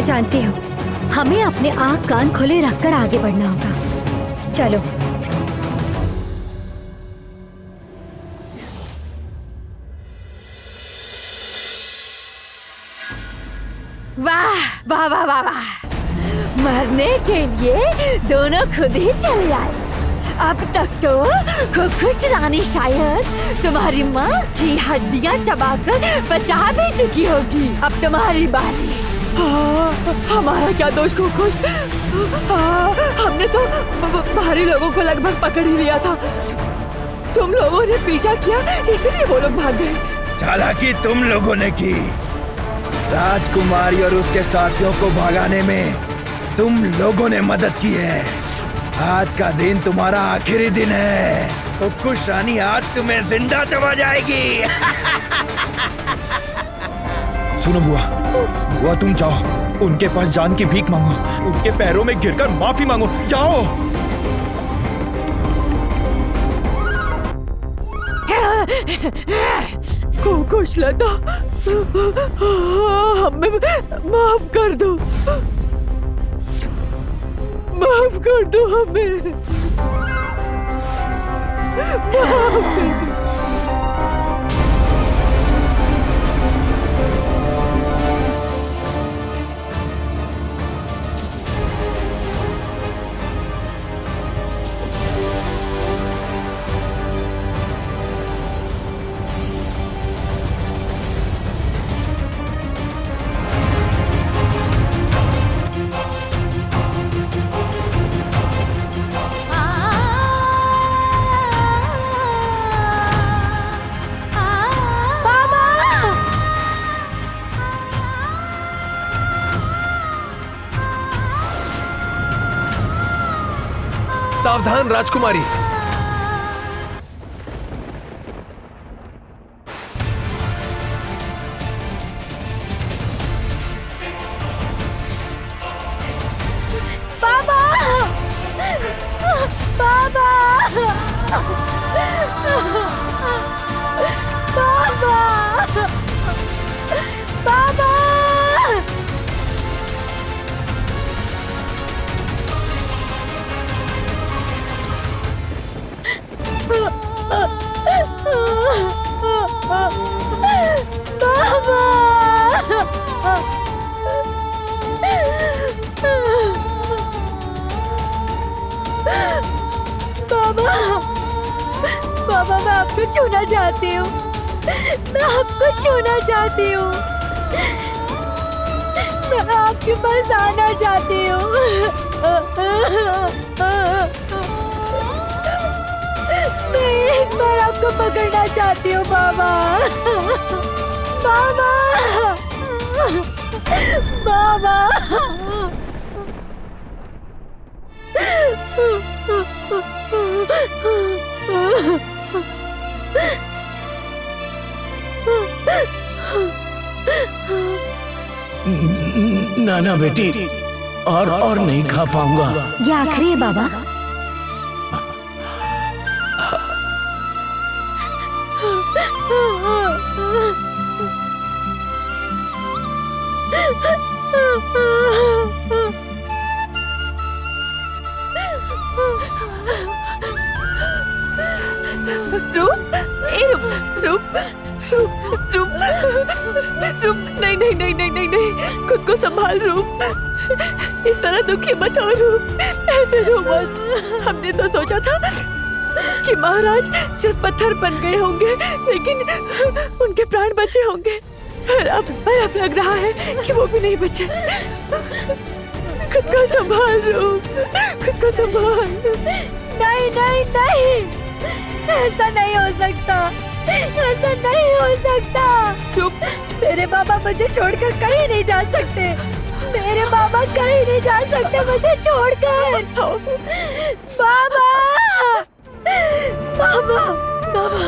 जानती हूँ, हमें अपने आँख कान खुले रखकर आगे बढ़ना होगा। चलो। वाह वाह वाह वाह वाह, मरने के लिए दोनों खुद ही चले आए। अब तक तो कुछ रानी शायद तुम्हारी माँ की हड्डियाँ चबाकर बचा भी चुकी होगी। अब तुम्हारी बारी। हमारा क्या दोष खुश, हमने तो बाहरी लोगों को लगभग पकड़ ही लिया था। तुम लोगों ने पीछा किया इसलिए वो लोग भाग गए। चालाकी तुम लोगों ने की। राजकुमारी और उसके साथियों को भगाने में तुम लोगों ने मदद की है। आज का दिन तुम्हारा आखिरी दिन है, तो कुश रानी आज तुम्हें जिंदा चबा जाएगी। सुनो बुआ, तुम जाओ, उनके पास जान की भीख मांगो, उनके पैरों में गिरकर माफी मांगो, जाओ। कुशलता, हमें माफ कर दो, माफ कर दो हमें, माफ कर दो। सावधान राजकुमारी। बाबा, बाबा, बाबा, बाबा। बाबा, मैं आपको छूना चाहती हूँ, मैं आपको छूना चाहती हूँ, मैं आपके पास आना चाहती हूँ, मैं एक बार आपको पकड़ना चाहती हूँ बाबा, बाबा, बाबा। ना बेटी, और नहीं खा पाऊंगा। ये आखिरी है बाबा। रूप, नहीं नहीं नहीं नहीं नहीं नहीं, खुद को संभाल रूप, इस तरह दुखी मत हो रूप, ऐसे रो मत। हमने तो सोचा था कि महाराज सिर्फ पत्थर बन गए होंगे, लेकिन उनके प्राण बचे होंगे, पर अब लग रहा है कि वो भी नहीं बचे। खुद को संभाल रूप, खुद को संभाल। नहीं नहीं नहीं, ऐसा नहीं हो सकता, ऐसा नहीं हो सकता। रूप, मेरे बाबा मुझे छोड़कर कहीं नहीं जा सकते, मेरे बाबा कहीं नहीं जा सकते मुझे छोड़कर। बाबा, बाबा, बाबा,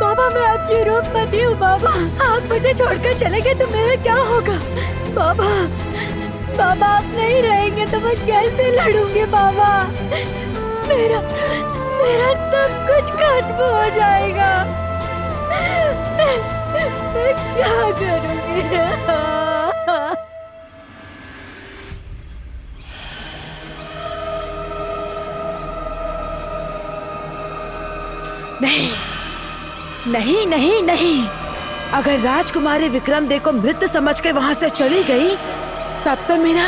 बाबा, मैं आपकी रूपमती हूँ बाबा, आप मुझे छोड़कर चले गए तो मेरा क्या होगा? बाबा, बाबा, आप नहीं रहेंगे तो मैं कैसे लड़ूंगी बाबा? मेरा सब कुछ खत्म हो जाएगा, मैं क्या करूंगी? नहीं नहीं नहीं नहीं, अगर राजकुमारी विक्रमदेव को मृत समझकर वहाँ से चली गई तब तो मेरा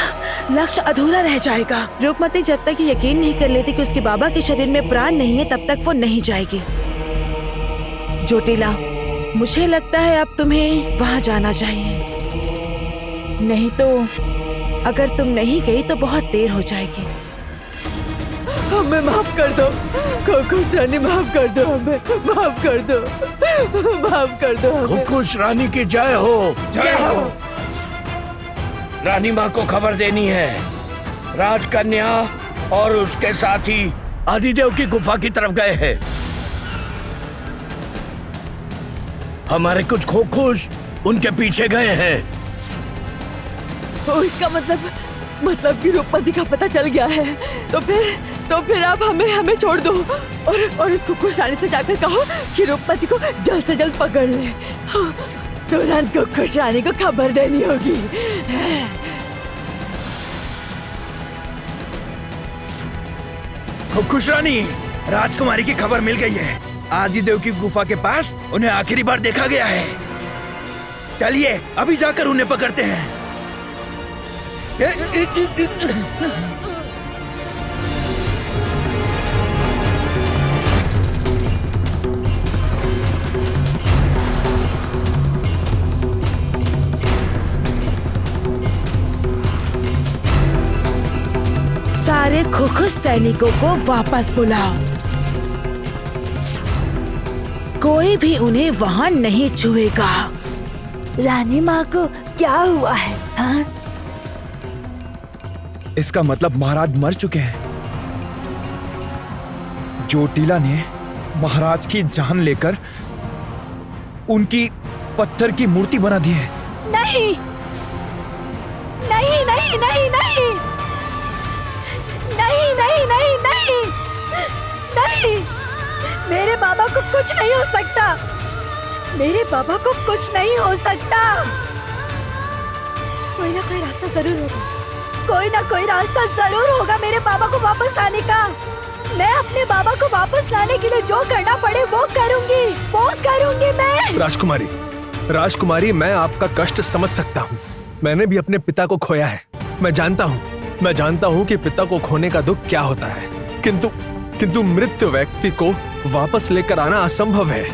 लक्ष्य अधूरा रह जाएगा। रूपमती जब तक ये यकीन नहीं कर लेती कि उसके बाबा के शरीर में प्राण नहीं है तब तक वो नहीं जाएगी। जोटिला, मुझे लगता है अब तुम्हें वहाँ जाना चाहिए, नहीं तो अगर तुम नहीं गई तो बहुत देर हो जाएगी। हमें माफ कर दो खुश रानी, माफ कर दो, हमें माफ कर दो, माफ कर दो हमें। खुश रानी की जय हो। जय हो। रानी माँ को खबर देनी है। राजकन्या और उसके साथी आदिदेव की गुफा की तरफ गए हैं। हमारे कुछ खोखुश उनके पीछे गए हैं। तो इसका मतलब कि रूपमती का पता चल गया है। तो फिर आप हमें छोड़ दो और इसको खुश रानी से जाकर कहो कि रूपमती को जल्द से जल्द पकड़ ले। तुरंत को खुश रानी को खबर देनी होगी। खुश रानी, राजकुमारी की खबर मिल गई है। आदिदेव की गुफा के पास उन्हें आखिरी बार देखा गया है। चलिए अभी जाकर उन्हें पकड़ते हैं। सारे खुश सैनिकों को वापस बुलाओ। कोई भी उन्हें वहाँ नहीं छुएगा। रानी माँ को क्या हुआ है? हाँ? इसका मतलब महाराज मर चुके हैं। जोटिला ने महाराज की जान लेकर उनकी पत्थर की मूर्ति बना दी है। नहीं नहीं नहीं नहीं नहीं नहीं नहीं नहीं नहीं नहीं, मेरे बाबा को कुछ नहीं हो सकता। मेरे बाबा को कुछ नहीं हो सकता। कोई ना कोई रास्ता जरूर होगा, कोई ना कोई रास्ता जरूर होगा मेरे बाबा को वापस लाने का। मैं अपने बाबा को वापस लाने के लिए जो करना पड़े वो करूंगी मैं। राजकुमारी, मैं आपका कष्ट समझ सकता हूँ। मैंने भी अपने पिता को खोया है। मैं जानता हूँ कि पिता को खोने का दुख क्या होता है, किंतु मृत व्यक्ति को वापस लेकर आना असंभव है।